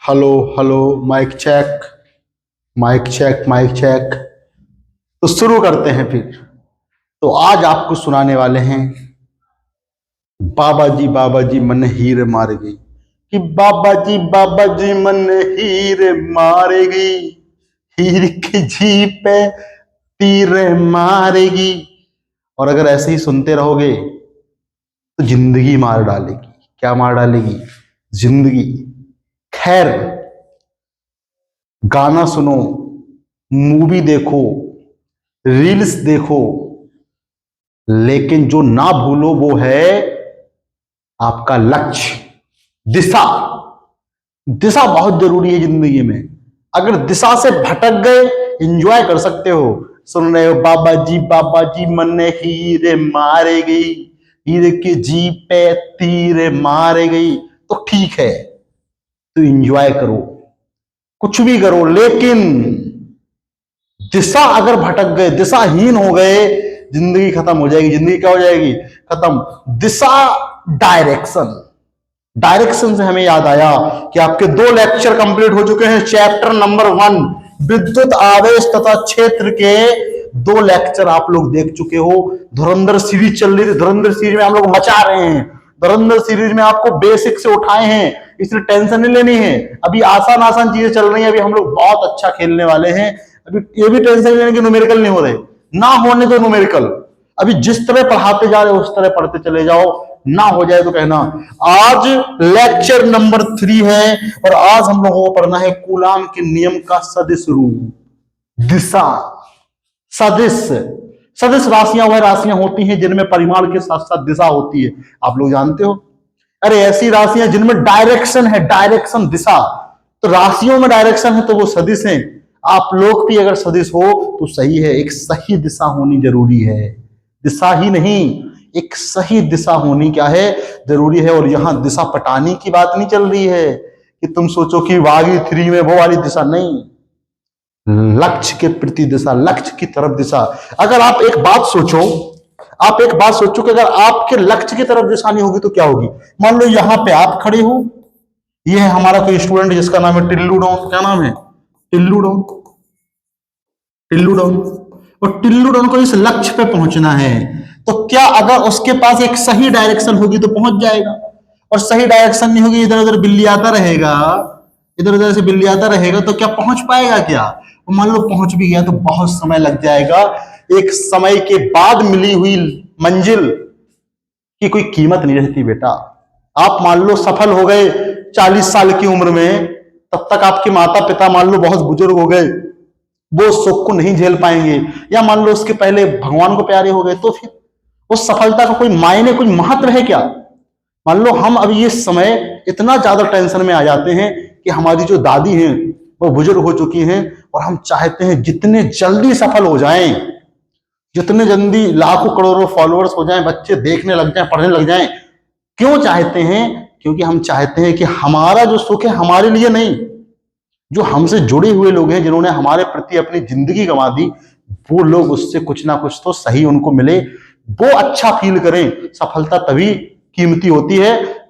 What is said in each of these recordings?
Hello hello, mic check, mic check, mic check. तो शुरू करते हैं फिर। तो आज आपको सुनाने वाले हैं बाबा जी मन हीर मार गई। कि बाबा जी मन हीर मारेगी, हीर की जी पे तीर मारेगी। और अगर ऐसे ही सुनते रहोगे तो जिंदगी मार डालेगी। क्या मार डालेगी? जिंदगी। खैर, गाना सुनो, मूवी देखो, रील्स देखो, लेकिन जो ना भूलो वो है आपका लक्ष्य, दिशा। दिशा बहुत जरूरी है जिंदगी में। अगर दिशा से भटक गए, एंजॉय कर सकते हो। सुन रहे हो, बाबा जी मन हीरे मारे गई, हीरे की जी पे तीर मारे गई, तो ठीक है, तो एंजॉय करो, कुछ भी करो। लेकिन दिशा अगर भटक गए, दिशाहीन हो गए, जिंदगी खत्म हो जाएगी। जिंदगी क्या हो जाएगी? खत्म। दिशा, डायरेक्शन। डायरेक्शन से हमें याद आया कि आपके 2 लेक्चर कंप्लीट हो चुके हैं। चैप्टर नंबर 1 विद्युत आवेश तथा क्षेत्र के 2 लेक्चर आप लोग देख चुके हो। धुरंधर सीरीज चल रही थी, धुरंधर सीरीज में हम लोग मचा रहे हैं। धुरंधर सीरीज में आपको बेसिक से उठाए हैं, इसलिए टेंशन नहीं लेनी है। अभी आसान आसान चीजें चल रही हैं, अभी हम लोग बहुत अच्छा खेलने वाले हैं। अभी ये भी टेंशन नहीं लेने की न्यूमेरिकल नहीं हो रहे, ना होने दो न्यूमेरिकल। अभी जिस तरह पढ़ाते जा रहे हो उस तरह पढ़ते चले जाओ, ना हो जाए तो कहना। आज लेक्चर नंबर 3 है और आज हम लोगों को पढ़ना है कूलाम के नियम का सदिश रूप, दिशा। सदिश, सदिश राशियां वह राशियां होती हैं जिनमें परिमाण के साथ साथ दिशा होती है। आप लोग जानते हो। अरे ऐसी राशियां जिनमें डायरेक्शन है, डायरेक्शन, दिशा। तो राशियों में डायरेक्शन है तो वो सदिश है। आप लोग भी अगर सदिश हो तो सही है, एक सही दिशा होनी जरूरी है। दिशा ही नहीं, एक सही दिशा होनी क्या है? जरूरी है। और यहां दिशा पटाने की बात नहीं चल रही है कि तुम सोचो कि बागी 3 में वो वाली दिशा नहीं। लक्ष्य के प्रति दिशा, लक्ष्य की तरफ दिशा। अगर आप एक बात सोचो, आप एक बात सोचो कि अगर आपके लक्ष्य की तरफ दिशा नहीं होगी तो क्या होगी? मान लो यहां पे आप खड़े हो, ये है हमारा कोई स्टूडेंट जिसका नाम है टिल्लू डॉन। क्या नाम है? टिल्लू डॉन। टिल्लू डॉन। और टिल्लू डॉन को इस लक्ष्य पे पहुंचना है, तो क्या अगर उसके पास एक सही डायरेक्शन होगी तो पहुंच जाएगा। और सही डायरेक्शन नहीं होगी, इधर उधर बिल्ली आता रहेगा, इधर उधर से बिल्ली आता रहेगा, तो क्या पहुंच पाएगा? क्या मान लो पहुंच भी गया तो बहुत समय लग जाएगा। एक समय के बाद मिली हुई मंजिल की कोई कीमत नहीं रहती बेटा। आप मान लो सफल हो गए 40 साल की उम्र में, तब तक आपके माता पिता मान लो बहुत बुजुर्ग हो गए, वो सुख को नहीं झेल पाएंगे। या मान लो उसके पहले भगवान को प्यारे हो गए, तो फिर उस सफलता का कोई मायने, कोई महत्व है क्या? मान लो हम अभी इस समय इतना ज्यादा टेंशन में आ जाते हैं कि हमारी जो दादी हैं वो बुजुर्ग हो चुकी हैं और हम चाहते हैं जितने जल्दी सफल हो जाएं, जितने जल्दी लाखों करोड़ों फॉलोअर्स हो जाएं, बच्चे देखने लग जाएं, पढ़ने लग जाएं। क्यों चाहते हैं? क्योंकि हम चाहते हैं कि हमारा जो सुख है हमारे लिए नहीं, जो हमसे जुड़े हुए लोग हैं, जिन्होंने हमारे प्रति अपनी जिंदगी गंवा दी, वो लोग उससे कुछ ना कुछ तो सही उनको मिले, वो अच्छा फील करें। सफलता तभी कीमती होती है।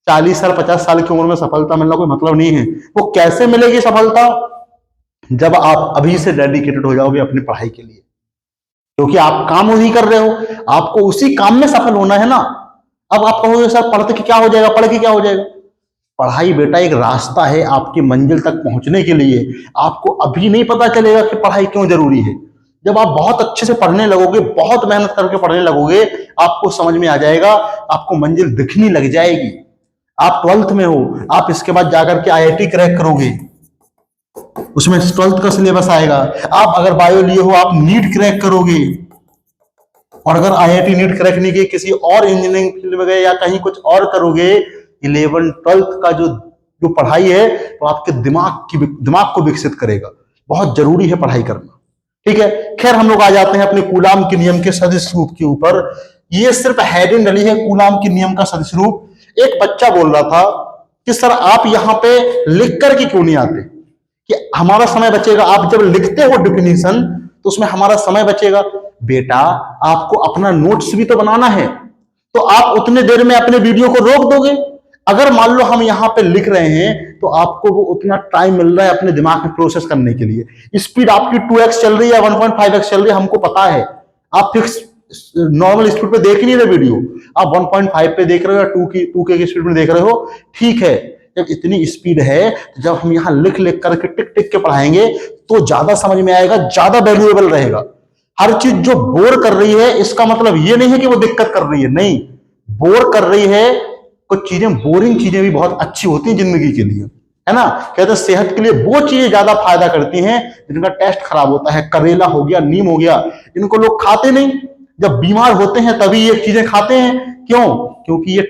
40 साल 50 साल की उम्र में सफलता मिलना कोई मतलब नहीं है। वो कैसे मिलेगी सफलता? जब आप अभी से डेडिकेटेड हो जाओगे अपनी पढ़ाई के लिए, क्योंकि आप काम वही कर रहे हो, आपको उसी काम में सफल होना है ना। अब आप कहोगे सर पढ़ के क्या हो जाएगा, पढ़ के क्या हो जाएगा? पढ़ाई बेटा एक रास्ता है आपकी मंजिल तक पहुंचने के लिए। आपको अभी नहीं पता चलेगा कि पढ़ाई क्यों जरूरी है। जब आप बहुत अच्छे से पढ़ने लगोगे, बहुत मेहनत करके पढ़ने लगोगे, आपको समझ में आ जाएगा, आपको मंजिल दिखने लग जाएगी। आप 12th में हो, आप इसके बाद जाकर के आईआईटी क्रैक करोगे, उसमें 12th का सिलेबस आएगा। आप अगर बायो लिए हो, आप नीट क्रैक करोगे। और अगर आईआईटी नीट क्रैक नहीं किए, किसी और इंजीनियरिंग फील्ड में गए या कहीं कुछ और करोगे, 11 12th का जो जो पढ़ाई है तो आपके दिमाग को विकसित करेगा। बहुत जरूरी है पढ़ाई करना। ठीक है, खैर हम लोग आ जाते हैं अपने कूलाम के नियम के सदिश रूप के ऊपर। ये सिर्फ हेडिंग डली है, कूलाम के नियम का सदिश रूप। एक बच्चा बोल रहा था कि सर आप यहां पे लिख करके क्यों नहीं आते, कि हमारा समय बचेगा। आप जब लिखते हो डिफिनीशन तो उसमें हमारा समय बचेगा। बेटा आपको अपना नोट्स भी तो बनाना है, तो आप उतने देर में अपने वीडियो को रोक दोगे। अगर मान लो हम यहां पे लिख रहे हैं तो आपको वो उतना टाइम मिल रहा है अपने दिमाग में प्रोसेस करने के लिए। स्पीड आपकी 2x चल रही है, 1.5x चल रही है, हमको पता है। आप फिक्स नॉर्मल स्पीड पे देख ही नहीं रहे वीडियो, आप 1.5 पे देख रहे हो या 2K की स्पीड में देख रहे हो, ठीक है। जब इतनी स्पीड है, जब हम यहां लिख लिख करके टिक टिक के पढ़ाएंगे तो ज्यादा समझ में आएगा, ज्यादा वैल्यूएबल रहेगा। हर चीज जो बोर कर रही है इसका मतलब ये नहीं है कि वो दिक्कत कर रही है, नहीं, बोर कर रही है। कुछ चीजें, बोरिंग चीजें भी बहुत अच्छी होती हैं जिंदगी के लिए, है ना। कहते हैं सेहत के लिए वो चीजें ज्यादा फायदा करती हैं जिनका टेस्ट खराब होता है। करेला हो गया, नीम हो गया, इनको लोग खाते नहीं, जब बीमार होते हैं तभी ये चीजें खाते हैं। क्यों? क्योंकि ये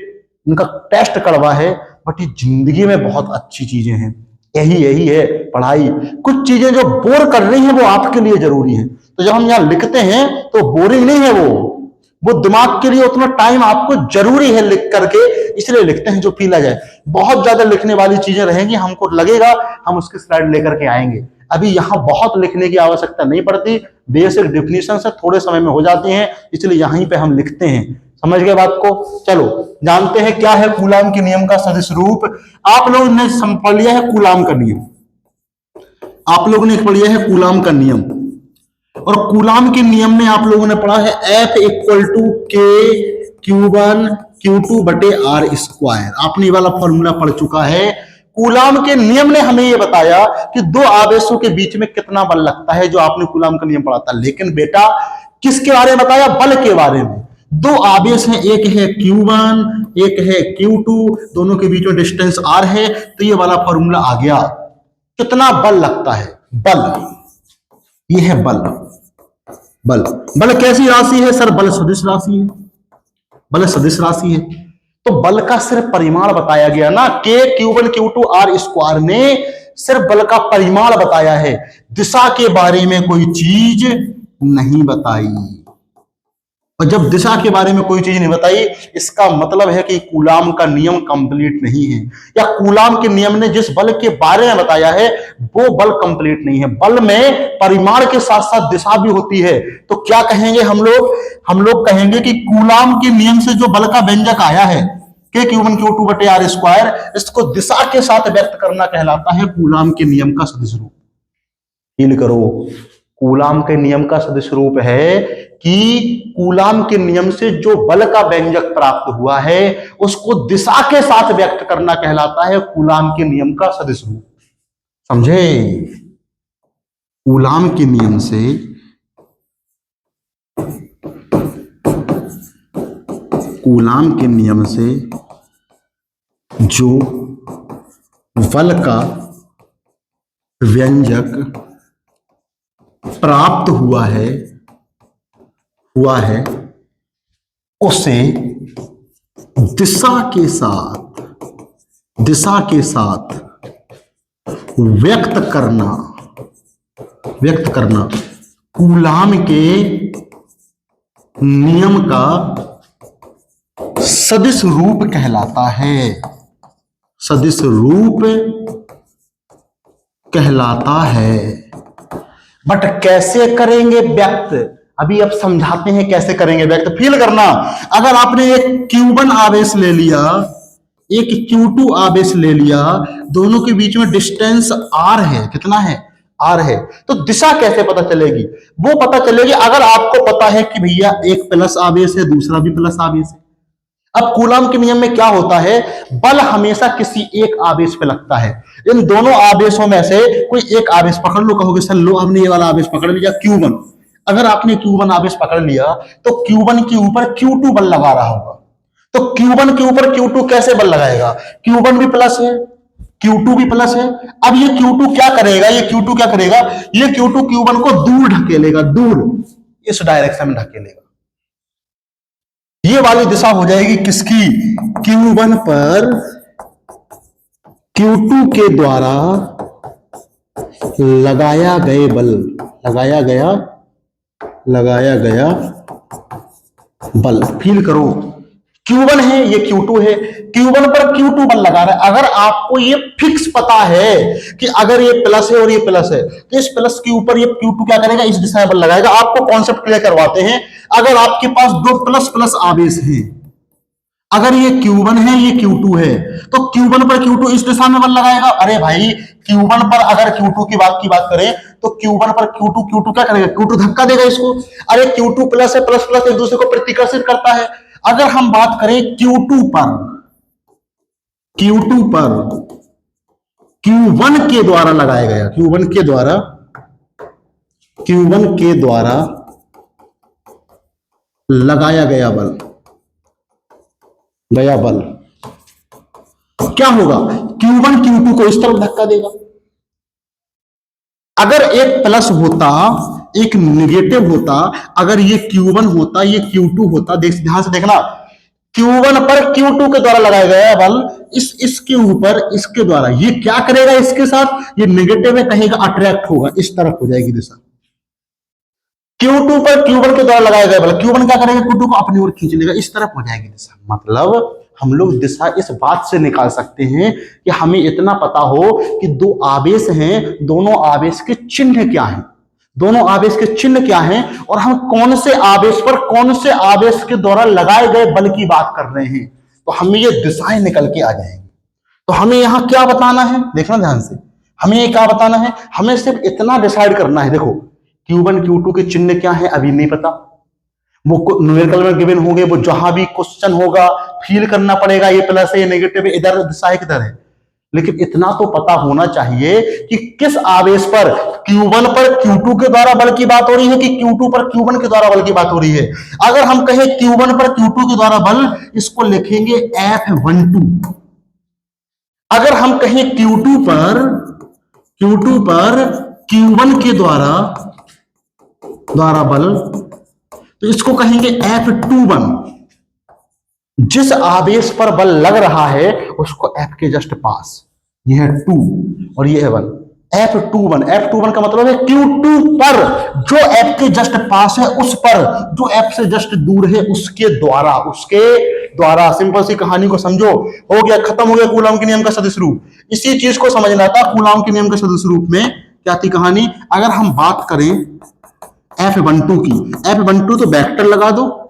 इनका टेस्ट कड़वा है, बट ये जिंदगी में बहुत अच्छी चीजें हैं। यही यही है पढ़ाई। कुछ चीजें जो बोर कर रही हैं वो आपके लिए जरूरी है। तो जब हम यहां लिखते हैं तो बोरिंग नहीं है वो दिमाग के लिए उतना टाइम आपको जरूरी है लिख करके, इसलिए लिखते हैं जो फील आ जाए। बहुत ज्यादा लिखने वाली चीजें रहेंगी, हमको लगेगा हम उसकी स्लाइड लेकर के आएंगे। अभी यहां बहुत लिखने की आवश्यकता नहीं पड़ती, बेसिक डिफिनीशन से थोड़े समय में हो जाती हैं, इसलिए यहीं पे हम लिखते हैं। समझ गए बात को? चलो जानते हैं क्या है कूलाम के नियम का सदिश रूप। आप लोगों ने पढ़ लिया है कूलाम का नियम, आप लोगों ने पढ़ लिया है कूलाम का नियम, और कूलाम के नियम में आप लोगों ने पढ़ा है F इक्वल टू के Q1 Q2 बटे आर स्क्वायर। आपने ये वाला फॉर्मूला पढ़ चुका है। कूलाम के नियम ने हमें ये बताया कि दो आवेशों के बीच में कितना बल लगता है, जो आपने कूलाम का नियम पढ़ा था। लेकिन बेटा किसके बारे में बताया? बल के बारे में। दो आवेश हैं, एक है Q1 एक है Q2, दोनों के बीच में डिस्टेंस r है, तो ये वाला फॉर्मूला आ गया। कितना बल लगता है? बल, ये है बल। बल, बल कैसी राशि है सर? बल सदिश राशि है, बल सदिश राशि है। तो बल का सिर्फ परिमाण बताया गया ना, के Q1 Q2 आर स्क्वायर ने सिर्फ बल का परिमाण बताया है, दिशा के बारे में कोई चीज नहीं बताई। और जब दिशा के बारे में कोई चीज नहीं बताई, इसका मतलब है कि कूलाम का नियम कंप्लीट नहीं है, या कूलाम के नियम ने जिस बल के बारे में बताया है वो बल कंप्लीट नहीं है। बल में परिमाण के साथ साथ दिशा भी होती है। तो क्या कहेंगे हम लोग कहेंगे कि कूलाम के नियम से जो बल का व्यंजक आया है के Q1 Q2 बटे आर स्क्वायर, इसको दिशा के साथ व्यक्त करना कहलाता है कूलाम के नियम का सदिश रूप। फील करो, कूलाम के नियम का सदिश रूप है कि कूलाम के नियम से जो बल का व्यंजक प्राप्त हुआ है उसको दिशा के साथ व्यक्त करना कहलाता है कूलाम के नियम का सदिश रूप। समझे? कूलाम के नियम से जो बल का व्यंजक प्राप्त हुआ है उसे दिशा के साथ व्यक्त करना कूलाम के नियम का सदिश रूप कहलाता है। सदिश रूप कहलाता है। बट कैसे करेंगे व्यक्त? अभी अब समझाते हैं कैसे करेंगे व्यक्त। फील करना, अगर आपने एक Q1 आवेश ले लिया, एक Q2 आवेश ले लिया, दोनों के बीच में डिस्टेंस r है, कितना है? r है, तो दिशा कैसे पता चलेगी? वो पता चलेगी अगर आपको पता है कि भैया एक प्लस आवेश है, दूसरा भी प्लस आवेश है। अब कूलाम के नियम में क्या होता है, बल हमेशा किसी एक आवेश पे लगता है। इन दोनों आवेशों में से कोई एक आवेश पकड़ लो, कहोगे सर लो हमने ये वाला आवेश पकड़ लिया Q1। अगर आपने Q1 आवेश पकड़ लिया तो Q1 के ऊपर Q2 बल लगा रहा होगा। तो Q1 के ऊपर Q2 कैसे बल लगाएगा? Q1 भी प्लस है, Q2 भी प्लस है। अब ये Q2 क्या करेगा? ये Q2 Q1 को दूर ढकेलेगा, दूर इस डायरेक्शन में ढकेलेगा। ये वाली दिशा हो जाएगी किसकी? Q1 पर Q2 के द्वारा लगाया गया बल। फील करो, Q1 है, ये Q2 है, Q1 पर Q2 बल लगा रहा है। अगर आपको ये फिक्स पता है कि अगर ये प्लस है और ये प्लस है तो इस प्लस के ऊपर ये Q2 क्या करेगा? इस दिशा में बल लगाएगा। आपको कॉन्सेप्ट क्लियर करवाते हैं। अगर आपके पास दो प्लस प्लस आवेश हैं, अगर ये Q1 है, ये Q2 है, तो Q1 पर Q2 इस दिशा में बल लगाएगा। अरे भाई, Q1 पर अगर Q2 की बात करें तो Q1 पर Q2 क्या करेगा? Q2 धक्का देगा इसको। अरे Q2 प्लस है, प्लस प्लस एक दूसरे को प्रतिकर्षित करता है। अगर हम बात करें Q2 पर Q1 के द्वारा लगाया गया, Q1 के द्वारा लगाया गया बल क्या होगा? Q1 Q2 को इस तरफ धक्का देगा। अगर एक प्लस होता, एक निगेटिव होता, अगर ये Q1 होता, ये Q2 होता, ध्यान से देखना, Q1 पर Q2 के द्वारा लगाया गया बल इसके ऊपर इसके द्वारा ये क्या करेगा? इसके साथ ये निगेटिव है, कहेगा अट्रैक्ट होगा, इस तरफ हो जाएगी दिशा। Q2 पर Q1 के द्वारा लगाया गया बल Q1 क्या करेगा? Q2 को अपनी ओर खींच लेगा, इस तरफ हो जाएगी दिशा। मतलब हम लोग दिशा इस बात से निकाल सकते हैं कि हमें इतना पता हो कि दो आवेश हैं, दोनों आवेश के चिन्ह क्या हैं, और हम कौन से आवेश के द्वारा लगाए गए बल की बात कर रहे हैं, तो हमें ये दिशाएं निकल के आ जाएंगी। तो हमें यहां क्या बताना है, देखना ध्यान से, हमें ये क्या बताना है? हमें सिर्फ इतना डिसाइड करना है। देखो, Q1 Q2 के चिन्ह क्या है अभी नहीं पता, वो न्यूमेरिकल में गिवन होंगे, वो जहां भी क्वेश्चन होगा फील करना पड़ेगा, ये प्लस है, ये नेगेटिव है, इधर दिशा है, किधर है। लेकिन इतना तो पता होना चाहिए कि किस आवेश पर Q1 पर Q2 के द्वारा बल की बात हो रही है कि Q2 पर Q1 के द्वारा बल की बात हो रही है। अगर हम कहें Q1 पर Q2 के द्वारा बल, इसको लिखेंगे F12। अगर हम कहें Q2 पर Q1 के द्वारा बल, तो इसको कहेंगे F21। जिस आवेश पर बल लग रहा है उसको F के जस्ट पास, ये है 2 और ये है 1, F21 का मतलब है Q2 पर जो F के जस्ट पास है, उस पर जो F से जस्ट दूर है उसके द्वारा सिंपल सी कहानी को समझो, हो गया, खत्म हो गया कूलॉम के नियम का सदिश रूप। इसी चीज को समझना था कूलॉम के नियम के सदिश रूप में क्या थी कहानी। अगर हम बात करें F12 की, F12 तो वेक्टर लगा दो।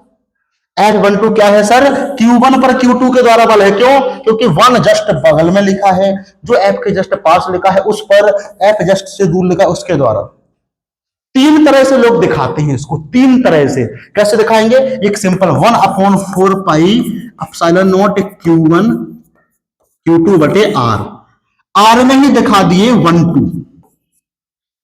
F12 क्या है सर? Q1 पर Q2 के द्वारा बल है। क्यों? क्योंकि 1 जस्ट बगल में लिखा है, जो F के जस्ट पास लिखा है उस पर, F जस्ट से दूर लिखा है उसके द्वारा। 3 तरह से लोग दिखाते हैं इसको, 3 तरह से। कैसे दिखाएंगे? एक simple 1/4 pi epsilon not Q1 Q2 बटे R में ही दिखा दिए 1 2।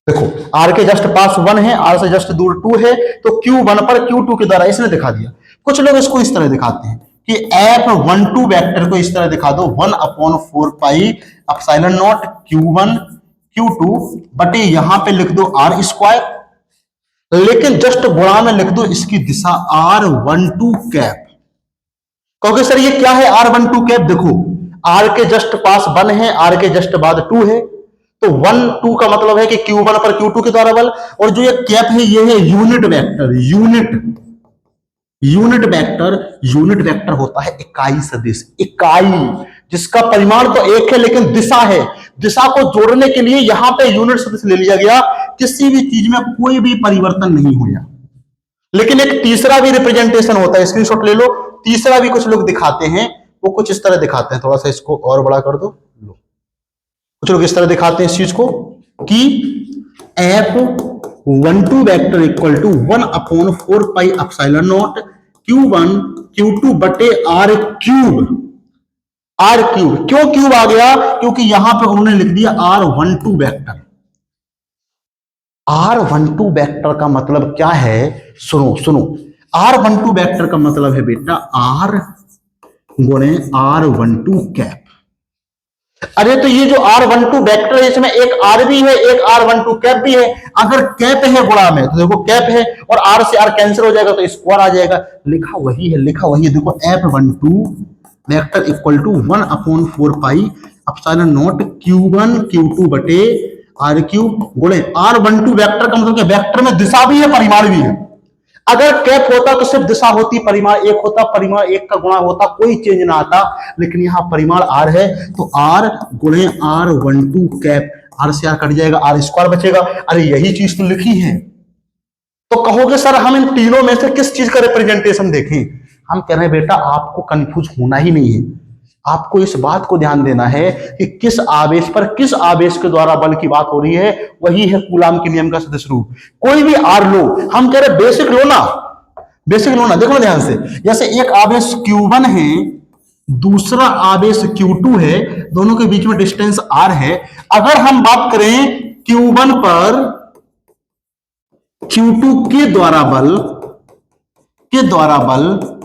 देखो, R के जस्ट पास 1 है, R से जस्ट दूर 2 है, तो Q1 पर Q2 के द्वारा इसने दिखा दिया। कुछ लोग इसको इस तरह दिखाते हैं कि F12 वेक्टर को इस तरह दिखा दो 1/4 pi epsilon not Q1 Q2 बटे यहां पे लिख दो R², लेकिन जस्ट गुणा में लिख दो इसकी दिशा R12 कैप। क्योंकि सर ये क्या है R12 कैप? देखो, R के जस्ट पास 1 है, R के जस्ट बाद 2 है, तो 1 2 का मतलब है कि Q1 पर Q2 के द्वारा बल, और जो ये कैप है ये है यूनिट वेक्टर। यूनिट वेक्टर होता है इकाई सदिश, इकाई जिसका परिमाण तो एक है लेकिन दिशा है। दिशा को जोड़ने के लिए यहां पे यूनिट सदिश ले लिया गया, किसी भी चीज में कोई भी परिवर्तन नहीं हुआ। लेकिन एक तीसरा भी रिप्रेजेंटेशन होता है, स्क्रीनशॉट ले लो, तीसरा भी कुछ लोग दिखाते हैं, वो कुछ इस तरह दिखाते हैं, थोड़ा सा इसको और बड़ा कर दो, लो, कुछ लोग इस तरह दिखाते हैं इस चीज को कि F12 vector equal to 1/4 pi epsilon not Q1 Q2 बटे R³। क्यों क्यूब आ गया? क्योंकि यहां पे उन्होंने लिख दिया R12 वेक्टर। R12 वेक्टर का मतलब क्या है? सुनो, R12 वेक्टर का मतलब है बेटा R गुणे R12 कैप। अरे तो ये जो R12 वेक्टर है इसमें एक R भी है, एक R12 कैप भी है। अगर कैप है गुणा में तो देखो कैप है और R से R कैंसिल हो जाएगा तो स्क्वायर आ जाएगा। लिखा वही है, देखो F12 vector equal to 1/4 pi epsilon not Q1 Q2 बटे R³ गुणे R12 वेक्टर का मतलब क्या? वेक्टर में दिशा भी है, परिमाण भी है। अगर कैप होता तो सिर्फ दिशा होती, परिमाण एक होता, परिमाण एक का गुणा होता, कोई चेंज ना आता, लेकिन यहां परिमाण R है तो R गुणे R12 कैप, R से R कट जाएगा, R² बचेगा। अरे यही चीज तो लिखी है। तो कहोगे सर हम इन तीनों में से किस चीज का रिप्रेजेंटेशन देखें? हम कह रहे हैं बेटा आपको कंफ्यूज होना ही नहीं है, आपको इस बात को ध्यान देना है कि किस आवेश पर किस आवेश के द्वारा बल की बात हो रही है, वही है कूलाम के नियम का सदिश रूप। कोई भी आर लो, हम कह रहे बेसिक लो ना, बेसिक लो ना, देखो ना ध्यान से। जैसे एक आवेश Q1 है, दूसरा आवेश Q2 है, दोनों के बीच में डिस्टेंस R है। अगर हम बात करें Q1 पर Q2 के द्वारा बल,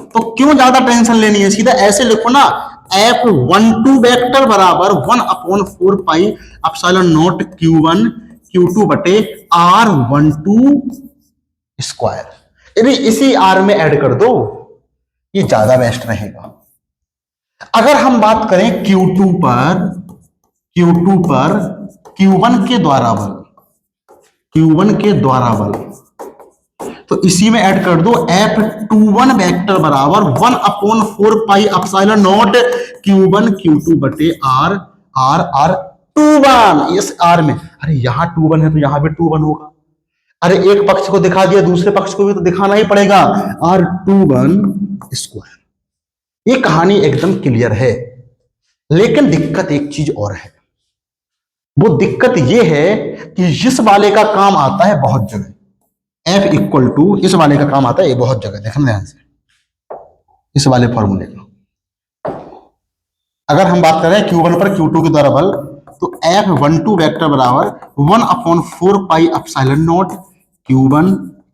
तो क्यों ज्यादा टेंशन लेनी है, सीधा ऐसे लिखो ना, F12 वेक्टर बराबर 1/4 pi epsilon not Q1 Q2 बटे R12 स्क्वायर। यदि इसी R में ऐड कर दो, ये ज्यादा बेस्ट रहेगा। अगर हम बात करें Q2 पर Q1 के द्वारा बल, तो इसी में ऐड कर दो F21 वेक्टर बराबर 1/4 pi epsilon not Q1 Q2 बटे R21। इस R में, अरे यहां 21 है तो यहां भी 21 होगा। अरे एक पक्ष को दिखा दिया, दूसरे पक्ष को भी तो दिखाना ही पड़ेगा, R21 स्क्वायर। ये कहानी एकदम क्लियर है, लेकिन दिक्कत एक चीज और है। वो दिक्कत ये है कि इस वाले का काम आता है बहुत जगह, F इक्वल टू इस वाले का काम आता है ये बहुत जगह, देखना ध्यान से, इस वाले फॉर्मूले का। अगर हम बात करें Q1 पर Q2 के द्वारा बल, तो F12 वेक्टर बराबर 1/4 pi epsilon not Q1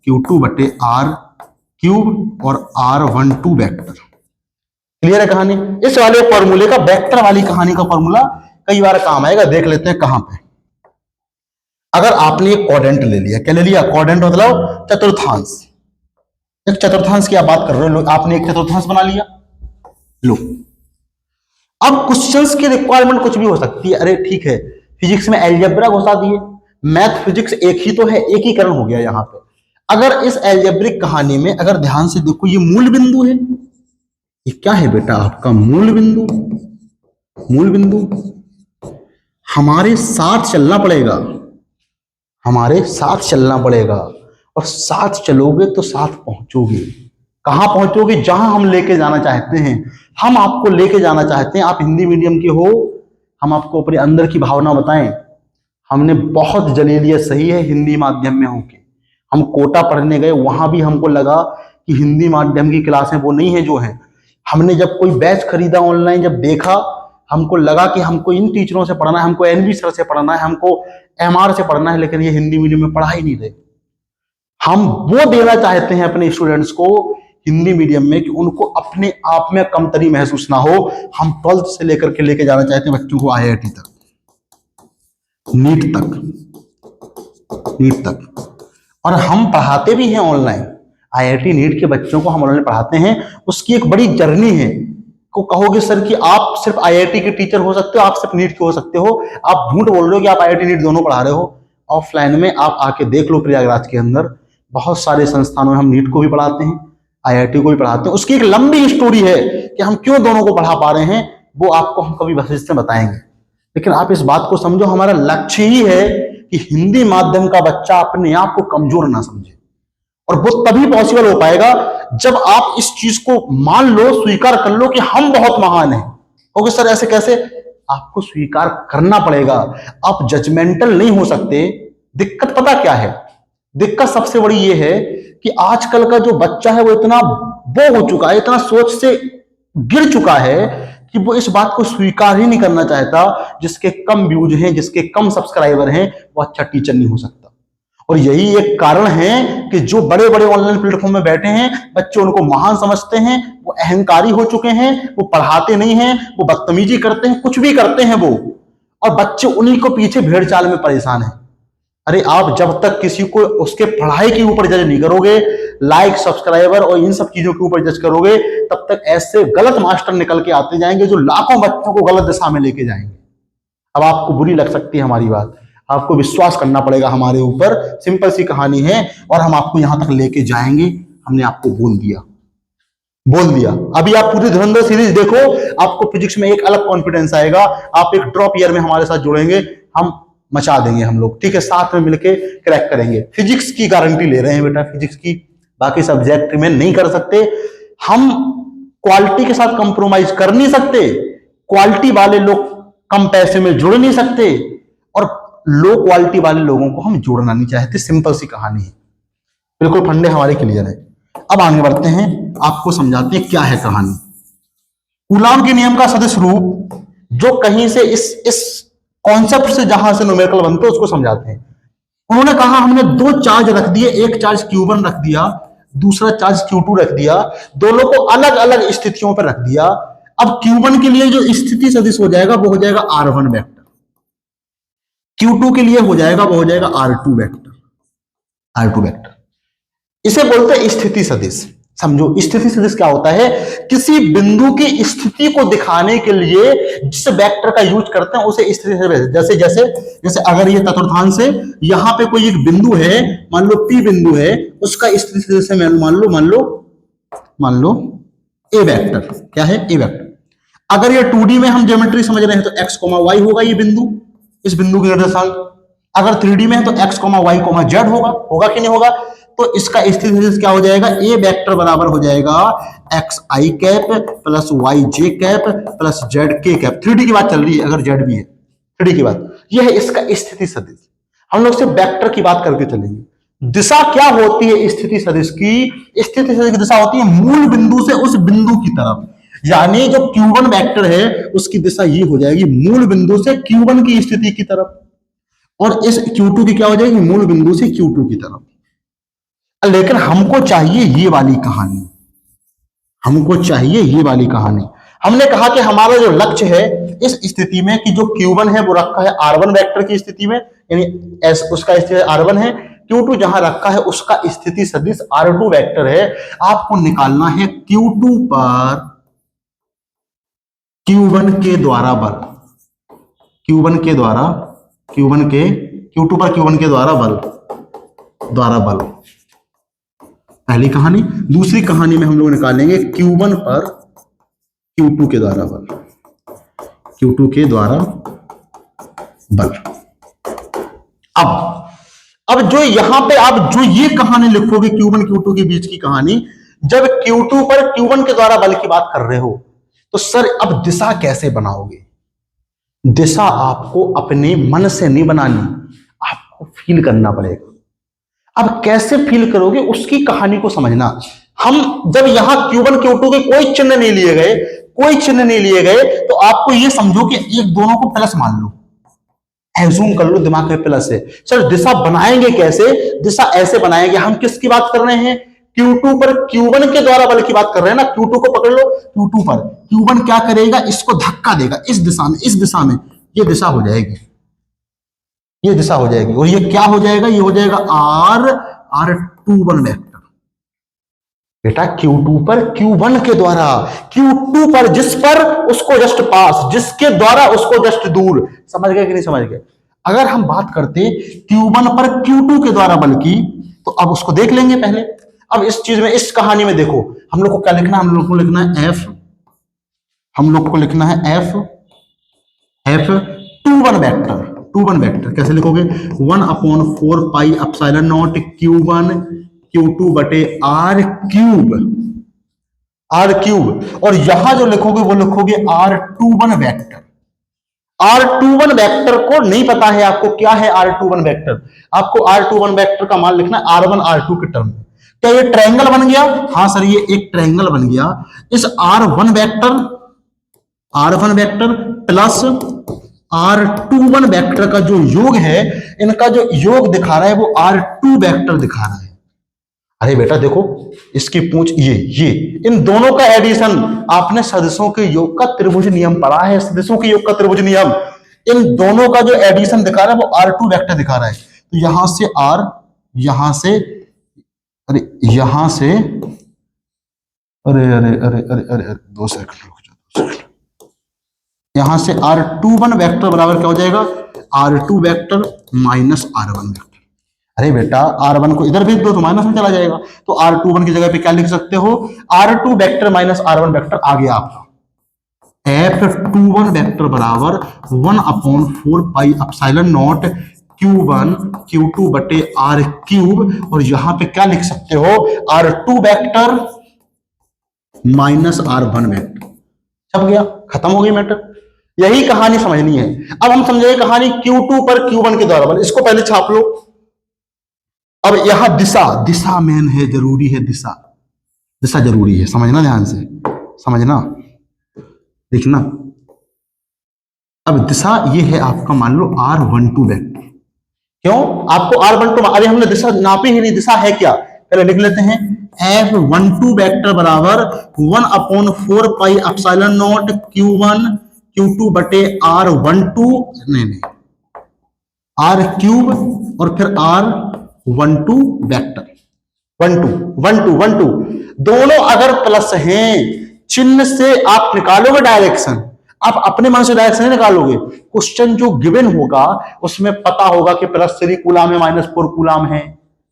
Q2 बटे R क्यूब और R12 वेक्टर। क्लियर है कहानी? इस वाले फॉर्मूले का, वेक्टर वाली कहानी का फॉर्मूला कई बार काम आएगा, देख लेते हैं कहां पे। अगर आपने एक क्वाड्रेंट ले लिया, क्या ले लिया? क्वाड्रेंट मतलब चतुर्थांश। एक चतुर्थांश की आप बात कर रहे हो, आपने एक चतुर्थांश बना लिया। लो, अब क्वेश्चंस की रिक्वायरमेंट कुछ भी हो सकती है। अरे ठीक है, फिजिक्स में अलजेब्रा घुसा दिए, मैथ फिजिक्स एक ही तो है, एकीकरण हो गया यहां पे। अगर इस अलजेब्रिक कहानी में अगर ध्यान से देखो, ये मूल बिंदु है, ये क्या है बेटा? आपका मूल बिंदु। मूल बिंदु हमारे साथ चलना पड़ेगा, हमारे साथ चलना पड़ेगा, और साथ चलोगे तो साथ पहुंचोगे। कहां पहुंचोगे? जहां हम लेके जाना चाहते हैं। हम आपको लेके जाना चाहते हैं, आप हिंदी मीडियम के हो, हम आपको अपने अंदर की भावना बताएं। हमने बहुत जलीलियत सही है हिंदी माध्यम में होके, हम कोटा पढ़ने गए, वहां भी हमको लगा कि हिंदी माध्यम की क्लासें वो नहीं है जो है। हमने जब कोई बैच खरीदा ऑनलाइन, जब देखा, हमको लगा कि हमको इन टीचरों से पढ़ना है, हमको एनवी सर से पढ़ना है, हमको एमआर से पढ़ना है, लेकिन ये हिंदी मीडियम में पढ़ा ही नहीं रहे। हम वो देना चाहते हैं अपने स्टूडेंट्स को हिंदी मीडियम में कि उनको अपने आप में कमतरी महसूस ना हो। हम 12th से लेकर के लेके जाना चाहते हैं बच्चों को IIT तक, नीट तक। और हम पढ़ाते भी हैं ऑनलाइन, IIT नीट के बच्चों को हम ऑनलाइन पढ़ाते हैं। उसकी एक बड़ी जर्नी है। को कहोगे सर कि आप सिर्फ IIT के टीचर हो सकते हो, आप सिर्फ नीट के हो सकते हो, आप झूठ बोल रहे हो कि आप IIT नीट दोनों पढ़ा रहे हो। ऑफलाइन में आप आके देख लो, प्रयागराज के अंदर बहुत सारे संस्थानों में हम नीट को भी पढ़ाते हैं, IIT को भी पढ़ाते हैं। उसकी एक लंबी स्टोरी है कि हम क्यों दोनों को पढ़ा पा रहे हैं, वो आपको हम कभी विस्तार से बताएंगे। लेकिन आप इस बात को समझो, हमारा लक्ष्य ही है कि हिंदी माध्यम का बच्चा अपने आप को कमजोर ना समझे। और वो तभी पॉसिबल हो पाएगा जब आप इस चीज को मान लो, स्वीकार कर लो कि हम बहुत महान हैं। ओके सर, ऐसे कैसे? आपको स्वीकार करना पड़ेगा, आप जजमेंटल नहीं हो सकते। दिक्कत पता क्या है? दिक्कत सबसे बड़ी ये है कि आजकल का जो बच्चा है वो इतना वो हो चुका है, इतना सोच से गिर चुका है कि वो इस बात को स्वीकार ही नहीं करना चाहता, जिसके कम व्यूज हैं, जिसके कम सब्सक्राइबर हैं, वो अच्छा टीचर नहीं हो सकता। और यही एक कारण है कि जो बड़े बड़े ऑनलाइन प्लेटफॉर्म में बैठे हैं, बच्चे उनको महान समझते हैं, वो अहंकारी हो चुके हैं, वो पढ़ाते नहीं हैं, वो बदतमीजी करते हैं, कुछ भी करते हैं वो, और बच्चे उन्हीं को पीछे भेड़ चाल में परेशान हैं। अरे आप जब तक किसी को उसके पढ़ाई के ऊपर जज नहीं करोगे, लाइक सब्सक्राइबर और इन सब चीजों के ऊपर जज करोगे, तब तक ऐसे गलत मास्टर निकल के आते जाएंगे जो लाखों बच्चों को गलत दिशा में लेके जाएंगे। अब आपको बुरी लग सकती है हमारी बात, आपको विश्वास करना पड़ेगा हमारे ऊपर, सिंपल सी कहानी है, और हम आपको यहां तक लेके जाएंगे। हमने आपको बोल दिया। अभी आप पूरी धुरंधर सीरीज देखो, आपको फिजिक्स में एक अलग कॉन्फिडेंस आएगा। आप एक ड्रॉप ईयर में हमारे साथ जुड़ेंगे, हम मचा देंगे हम लोग, ठीक है, साथ में मिलके क्रैक करेंगे। फिजिक्स की गारंटी ले रहे हैं बेटा, फिजिक्स की, बाकी सब्जेक्ट में नहीं कर सकते। हम क्वालिटी के साथ कंप्रोमाइज कर नहीं सकते, क्वालिटी वाले लोग कम पैसे में जुड़ नहीं सकते, और लो क्वालिटी वाले लोगों को हम जोड़ना नहीं चाहते। सिंपल सी कहानी है, बिल्कुल फंडे हमारे क्लियर है। अब आगे बढ़ते हैं, आपको समझाते हैं क्या है कहानी। कूलॉम के नियम का सदिश रूप, जो कहीं से इस कॉन्सेप्ट से जहां से न्यूमेरिकल बनते हैं उसको समझाते हैं। उन्होंने कहा हमने दो चार्ज रख दिए, एक चार्ज Q1 रख दिया, दूसरा चार्ज Q2 रख दिया, दोनों को अलग अलग स्थितियों पर रख दिया। अब Q1 के लिए जो स्थिति सदिश हो जाएगा वो हो जाएगा R1 वेक्टर, Q2 के लिए हो जाएगा वो हो जाएगा R2 वेक्टर। इसे बोलते हैं स्थिति सदिश। समझो स्थिति सदिश क्या होता है, किसी बिंदु की स्थिति को दिखाने के लिए जिस वेक्टर का यूज करते हैं उसे स्थिति सदिश। जैसे जैसे जैसे अगर ये चतुर्थांश से यहां पे कोई एक बिंदु है, मान लो P बिंदु है, उसका स्थिति सदिश है मान लो A वेक्टर। क्या है? A vector. अगर ये 2D में हम ज्योमेट्री समझ रहे हैं तो x, y होगा ये बिंदु, इस बिंदु के निर्देशांक। अगर 3D में है तो x, y, z होगा कि नहीं होगा? तो इसका स्थिति सदिश क्या हो जाएगा? A वेक्टर बराबर हो जाएगा xi cap plus yj cap plus zk cap. 3D की बात चल रही है, अगर z भी है 3D की बात। यह है इसका स्थिति सदिश। हम लोग सिर्फ वेक्टर की बात करके चलेंगे। दिशा क्या होती है स्थिति सदिश की? स्थिति सदिश की दिशा होती है मूल बिंदु से उस बिंदु की तरफ। यानी जो Q1 वेक्टर है उसकी दिशा ये हो जाएगी मूल बिंदु से Q1 की स्थिति की तरफ, और इस Q2 की क्या हो जाएगी? मूल बिंदु से Q2 की तरफ। लेकिन हमको चाहिए ये वाली कहानी, हमने कहा कि हमारा जो लक्ष्य है इस स्थिति में कि जो Q1 है वो रखा है R1 वेक्टर की स्थिति में, यानी उसका स्थिति R1 है, Q2 जहां रखा है उसका स्थिति सदिश R2 वेक्टर है। आपको निकालना है Q2 पर Q1 के द्वारा बल, Q2 पर Q1 के द्वारा बल। पहली कहानी। दूसरी कहानी में हम लोग निकालेंगे Q1 पर Q2 के द्वारा बल। अब जो यहां पे आप जो ये कहानी लिखोगे Q1 Q2 के बीच की कहानी, जब Q2 पर Q1 के द्वारा बल की बात कर रहे हो तो सर अब दिशा कैसे बनाओगे? दिशा आपको अपने मन से नहीं बनानी, आपको फील करना पड़ेगा। अब कैसे फील करोगे उसकी कहानी को समझना। हम जब यहां Q1 Q2 के कोई चिन्ह नहीं लिए गए तो आपको यह समझो कि एक दोनों को प्लस मान लो, एज्यूम कर लो दिमाग में प्लस है। सर दिशा बनाएंगे कैसे? दिशा ऐसे बनाएंगे, हम किसकी बात कर रहे हैं? Q2 पर Q1 के द्वारा बल की बात कर रहे हैं ना। Q2 को पकड़ लो, Q2 पर Q1 क्या करेगा? इसको धक्का देगा इस दिशा में, ये दिशा हो जाएगी, और ये क्या हो जाएगा? ये हो जाएगा R21 वेक्टर। बेटा Q2 पर Q1 के द्वारा, Q2 पर जिस पर उसको जस्ट पास, जिसके द्वारा उसको जस्ट दूर। समझ गए कि नहीं समझ गए? अगर हम बात करते Q1 पर Q2 के द्वारा बल की तो अब उसको देख लेंगे पहले। अब इस चीज में, इस कहानी में देखो हम लोग को क्या लिखना है? हम लोग को लिखना है F21 वेक्टर। कैसे लिखोगे? 1/4 pi epsilon not Q1 Q2 बटे R क्यूब, और यहां जो लिखोगे वो लिखोगे R21 वेक्टर। R21 वेक्टर को नहीं पता है आपको क्या है R21 वेक्टर? आपको R21 वेक्टर का मान लिखना है R1 R2 के टर्म में। क्या ये ट्रायंगल बन गया? हाँ सर, ये एक ट्रायंगल बन गया। इस R1 vector plus R21 vector का जो योग है, इनका जो योग दिखा रहा है वो R2 वेक्टर दिखा रहा है। अरे बेटा देखो, इसकी पूंछ ये इन दोनों का एडिशन, आपने सदिशों के योग का त्रिभुज नियम पढ़ा है। सदिशों के योग का त्रिभुज नियम, इन दोनों का जो एडिशन दिखा रहा है वो R2 वेक्टर दिखा रहा है। तो यहां से R, यहां से अरे 2 सेकंड रुक जाओ। यहां से R21 वेक्टर बराबर क्या हो जाएगा? R2 vector minus R1 vector. अरे बेटा R1 को इधर भेज दो तो माइनस में चला जाएगा, तो R21 की जगह पे क्या लिख सकते हो? R2 vector minus R1 vector आ गया आपका। F21 वेक्टर बराबर 1/4 pi epsilon not Q1 Q2 बटे R क्यूब, और यहां पे क्या लिख सकते हो? R2 vector minus R1 vector. छप गया, खत्म हो गई मैटर। यही कहानी समझनी है। अब हम समझेंगे कहानी Q2 पर Q1 के द्वारा बल। इसको पहले छाप लो। अब यहां दिशा, दिशा मेन है, जरूरी है दिशा, दिशा जरूरी है, समझना ध्यान से, समझना, लिखना। अब दिशा ये है आपका, मान लो R12 वेक्टर। क्यों आपको R12, अरे हमने दिशा नापी ही नहीं, दिशा है क्या, पहले लिख लेते हैं। F12 वेक्टर बराबर 1/4 pi epsilon not Q1 Q2 बटे R12, नहीं R क्यूब और फिर R12 वेक्टर। 12 दोनों अगर प्लस हैं, चिन्ह से आप निकालोगे डायरेक्शन, आप अपने मन से डायरेक्शन नहीं निकालोगे। क्वेश्चन जो गिवन होगा उसमें पता होगा कि +3 कूलाम है, -4 कूलाम है,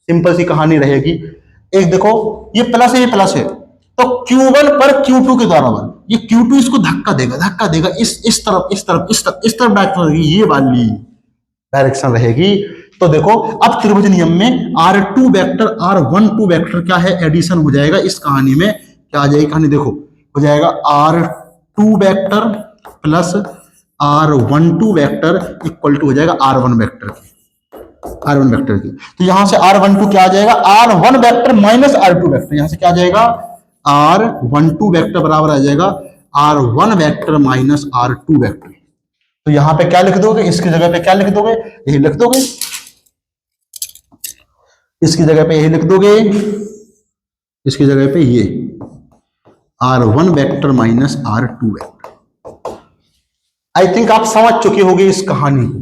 सिंपल सी कहानी रहेगी। एक देखो ये प्लस है, ये प्लस है, तो Q1 पर Q2 के द्वारा बल, ये Q2 इसको धक्का देगा, इस तरफ डायरेक्शन रहेगी, ये वाली डायरेक्शन रहेगी। तो देखो अब त्रिभुज नियम में R2 वेक्टर R12 वेक्टर क्या है, एडिशन हो जाएगा। इस कहानी में क्या आ जाएगी कहानी, देखो हो जाएगा R2 vector plus R12 vector equal to हो जाएगा R1 वेक्टर की। तो यहां से R12 क्या आ जाएगा, R1 vector minus R2 vector. यहां से क्या आ जाएगा, R12 वेक्टर बराबर आ जाएगा R1 vector minus R2 vector. तो यहां पे क्या लिख दोगे, इसकी जगह पे क्या लिख दोगे, यही लिख दोगे, इसकी जगह पे यही लिख दोगे, इसकी जगह पे ये R1 vector minus R2 vector. I think आप समझ चुके होंगे इस कहानी को,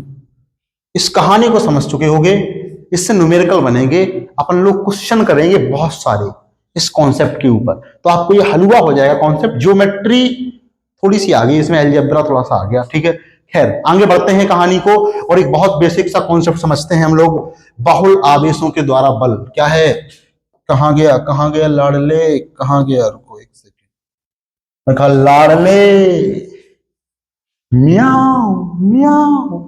इस कहानी को समझ चुके होंगे। इससे न्यूमेरिकल बनेंगे, अपन लोग क्वेश्चन करेंगे बहुत सारे इस कॉन्सेप्ट के ऊपर, तो आपको ये हलवा हो जाएगा कॉन्सेप्ट। ज्योमेट्री थोड़ी सी आ गई इसमें, अलजेब्रा थोड़ा सा आ गया, ठीक है। खैर आगे बढ़ते हैं कहानी को, और एक बहुत बेसिक सा कॉन्सेप्ट समझते हैं हम लोग, बहुल आवेशों के द्वारा बल क्या है। कहां गया लाडले, कहां गया, रुको एक सेकेंड, रखा लाडले, म्याऊ म्याऊ।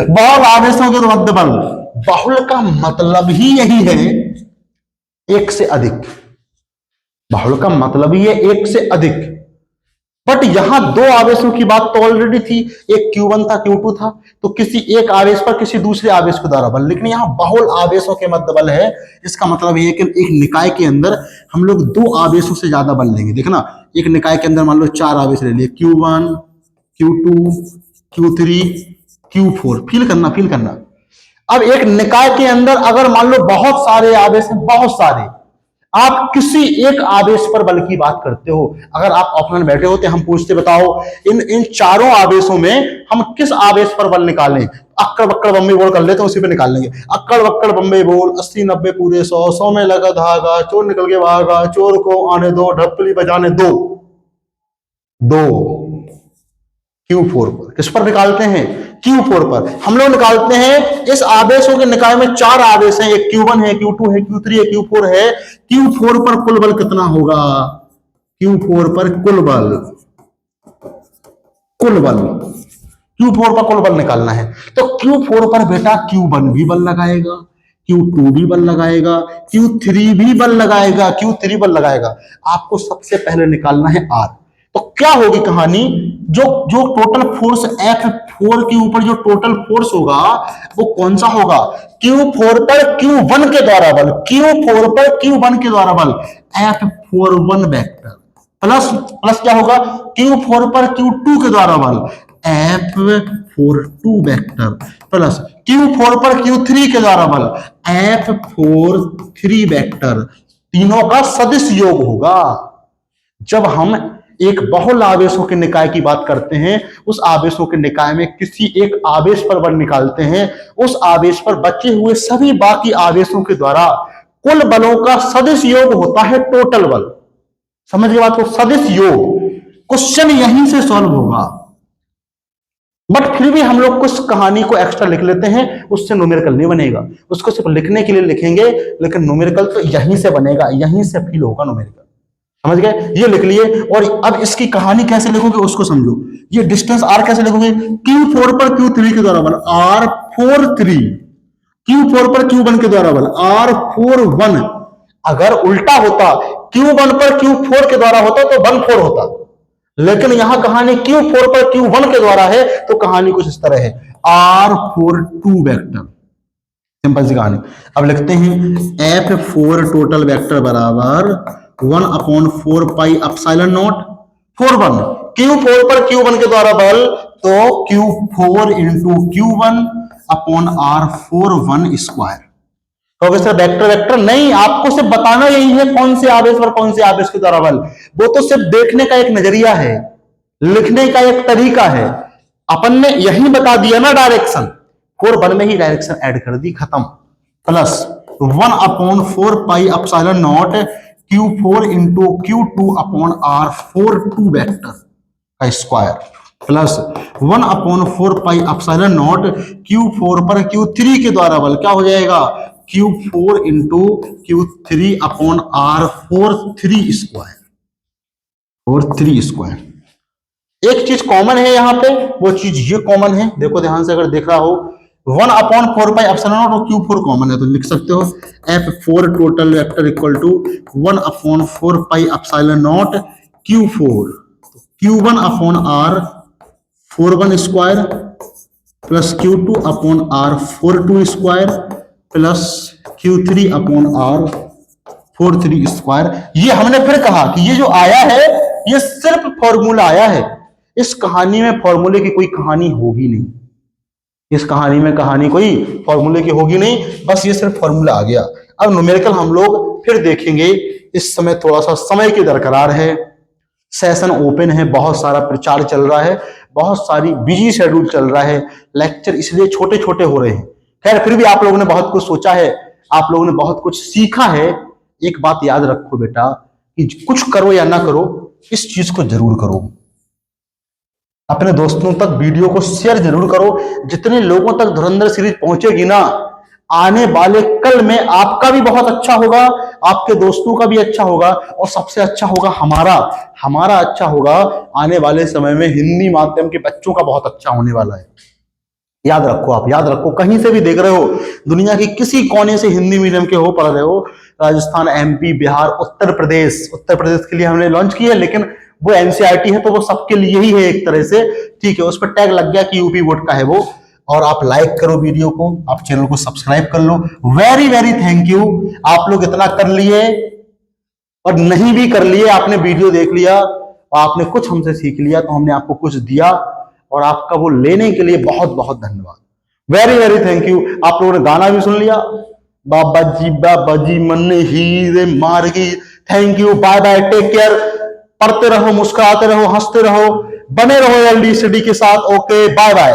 बहुल आवेशों के मध्य बल, बहुल का मतलब ही यही है एक से अधिक, बहुल का मतलब ही है एक से अधिक। बट यहां दो आवेशों की बात तो ऑलरेडी थी, एक Q1 था Q2 था, तो किसी एक आवेश पर किसी दूसरे आवेश के द्वारा बल। लेकिन यहां बहुल आवेशों के मध्य बल है, इसका मतलब यह है कि एक निकाय के अंदर हम लोग दो आवेशों से ज्यादा बल लेंगे। देखना एक निकाय के अंदर मान लो 4 आवेश ले लिए, Q1 Q2 Q3 Q4, feel करना। अब एक निकाय के अंदर अगर मान लो बहुत सारे आवेश हैं, बहुत सारे, आप किसी एक आवेश पर बल की बात करते हो। अगर आप ऑफलाइन बैठे होते हम पूछते बताओ इन चारों आवेशों में हम किस आवेश पर बल निकालें, अक्कड़ बक्कड़ बम्बे बोल कर लेते हैं, उसी पे निकाल लेंगे। अक्कड़ बक्कड़ बम्बे बोल, 80 90 पूरे 100 में लगा धागा, चोर निकल के भागा, चोर को आने दो, ढपली बजाने दो। Q4 पर किस पर निकालते हैं, Q4 पर हम लोग निकालते हैं। इस आवेशों के निकाय में 4 आवेश हैं, एक Q1 है, Q2 है, Q3 है, Q4 है। Q4 पर कुल बल कितना होगा, Q4 पर कुल बल Q4 पर कुल बल निकालना है। तो Q4 पर बेटा Q1 भी बल लगाएगा, Q2 भी बल लगाएगा, Q3 भी बल लगाएगा, Q3 बल लगाएगा। आपको सबसे पहले निकालना है R। तो क्या होगी कहानी, जो टोटल फोर्स F4 के ऊपर जो टोटल फोर्स होगा वो कौन सा होगा, Q4 पर Q1 के द्वारा बल, Q4 पर Q1 के द्वारा बल F41 वेक्टर प्लस क्या होगा, Q4 पर Q2 के द्वारा बल F42 वेक्टर प्लस Q4 पर Q3 के द्वारा बल F43 वेक्टर। तीनों का सदिश योग होगा। जब हम एक बहुल आवेशों के निकाय की बात करते हैं, उस आवेशों के निकाय में किसी एक आवेश पर बल निकालते हैं, उस आवेश पर बचे हुए सभी बाकी आवेशों के द्वारा कुल बलों का सदिश योग होता है टोटल बल। समझ गए बात को, सदिश योग। क्वेश्चन यहीं से सॉल्व होगा। बट फिर भी हम लोग कुछ कहानी को एक्स्ट्रा लिख लेते हैं, उससे न्यूमेरिकल नहीं बनेगा। उसको सिर्फ लिखने के लिए लिखेंगे, लेकिन न्यूमेरिकल तो यहीं से बनेगा, यहीं से फील होगा न्यूमेरिकल। समझ गए, ये लिख लिए। और अब इसकी कहानी कैसे लिखोगे उसको समझो। ये डिस्टेंस R कैसे लिखोगे, Q4 पर Q3 के द्वारा बल R43, Q4 पर Q1 के द्वारा बल R41। अगर उल्टा होता Q1 पर Q4 के द्वारा होता तो 1,4 होता, लेकिन यहां कहानी Q4 पर Q1 के द्वारा है, तो कहानी कुछ इस तरह है, R42 वेक्टर। सिंपल सी कहानी। अब लिखते हैं F4 टोटल वेक्टर बराबर 1/4 पाई एप्सिलॉन नॉट 4 1। Q4 पर Q1 के द्वारा बल, तो Q4 into Q1 upon R4 1 square. तो सर वेक्टर वेक्टर नहीं, आपको सिर्फ बताना यही है कौन से आवेश पर कौन से आवेश के द्वारा बल। वो तो सिर्फ देखने का एक नजरिया है, लिखने का एक तरीका है। अपन ने यही बता दिया ना डायरेक्शन, 4 1 में ही डायरेक्शन ऐड कर दी, खत्म। Plus 1/4 pi epsilon not Q4 into Q2 upon R42 vector का square, plus 1/4 pi epsilon not Q4 पर Q3 के द्वारा बल क्या हो जाएगा, Q4 into Q3 upon R4 3 square और 3 स्क्वायर। एक चीज कॉमन है यहां पे, वो चीज ये कॉमन है, देखो ध्यान से, अगर देख रहा हो 1/4 पाई एप्सिलॉन नॉट और Q4 कॉमन है, तो लिख सकते हो F4 total vector equal to 1/4 pi epsilon not Q4 Q1 upon R41 square plus Q2 upon R42 square plus Q3 upon R43 square. ये हमने फिर कहा कि ये जो आया है ये सिर्फ फॉर्मूला आया है, इस कहानी में फॉर्मूले की कोई कहानी होगी नहीं, इस कहानी में कहानी कोई फॉर्मूले की होगी नहीं, बस ये सिर्फ फॉर्मूला आ गया। अब न्यूमेरिकल हम लोग फिर देखेंगे, इस समय थोड़ा सा समय की दरकार है, सेशन ओपन है, बहुत सारा प्रचार चल रहा है, बहुत सारी बिजी शेड्यूल चल रहा है, लेक्चर इसलिए छोटे छोटे हो रहे हैं। खैर फिर भी आप लोगों ने बहुत कुछ सोचा है, आप लोगों ने बहुत कुछ सीखा है। एक बात याद रखो बेटा, कि कुछ करो या ना करो, इस चीज को जरूर करो, अपने दोस्तों तक वीडियो को शेयर जरूर करो। जितने लोगों तक धुरंधर सीरीज पहुंचेगी ना, आने वाले कल में आपका भी बहुत अच्छा होगा, आपके दोस्तों का भी अच्छा होगा, और सबसे अच्छा होगा हमारा अच्छा होगा। आने वाले समय में हिंदी माध्यम के बच्चों का बहुत अच्छा होने वाला है। याद रखो, आप याद रखो, कहीं से भी देख रहे हो, दुनिया की किसी कोने से हिंदी मीडियम के हो, पढ़ रहे हो, राजस्थान, MP, बिहार, उत्तर प्रदेश के लिए हमने लॉन्च किया, लेकिन वो NCERT है तो वो सबके लिए ही है एक तरह से, ठीक है। उस पर टैग लग गया कि यूपी बोर्ड का है वो। और आप लाइक करो वीडियो को, आप चैनल को सब्सक्राइब कर लो। वेरी वेरी थैंक यू, आप लोग इतना कर लिए, और नहीं भी कर लिए, आपने वीडियो देख लिया और आपने कुछ हमसे सीख लिया, तो हमने आपको कुछ दिया, और आपका वो लेने के लिए बहुत बहुत धन्यवाद। Very very thank you. आप लोगों ने गाना भी सुन लिया, बाबा जी मन हीरे मार्गी। Thank you, bye bye, take care. पढ़ते रहो, मुस्कुराते रहो, हंसते रहो, बने रहो LD स्टडी के साथ। Okay, bye bye.